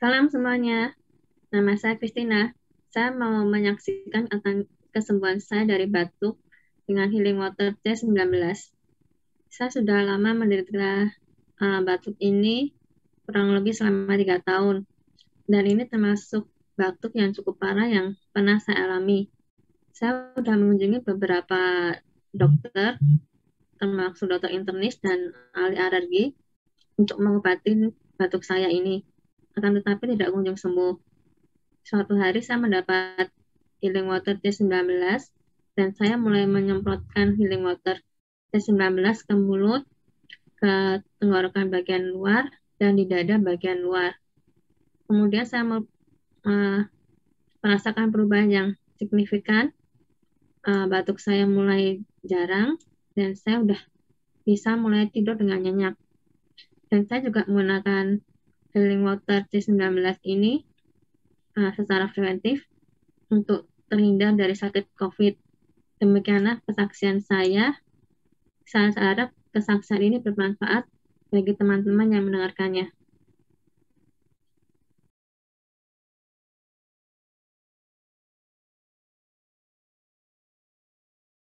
Salam semuanya, nama saya Christina. Saya mau menyaksikan tentang kesembuhan saya dari batuk dengan Healing Water C19. Saya sudah lama menderita batuk ini kurang lebih selama 3 tahun. Dan ini termasuk batuk yang cukup parah yang pernah saya alami. Saya sudah mengunjungi beberapa dokter, termasuk dokter internis dan ahli alergi, untuk mengobati batuk saya ini. Akan tetapi tidak kunjung sembuh. Suatu hari saya mendapat Healing Water T19 dan saya mulai menyemprotkan Healing Water T19 ke mulut, ke tenggorokan bagian luar, dan di dada bagian luar. Kemudian saya merasakan perubahan yang signifikan. Batuk saya mulai jarang dan saya udah bisa mulai tidur dengan nyenyak. Dan saya juga menggunakan Healing Water T19 ini secara preventif untuk terhindar dari sakit COVID. Demikianlah kesaksian saya. Saya harap kesaksian ini bermanfaat bagi teman-teman yang mendengarkannya.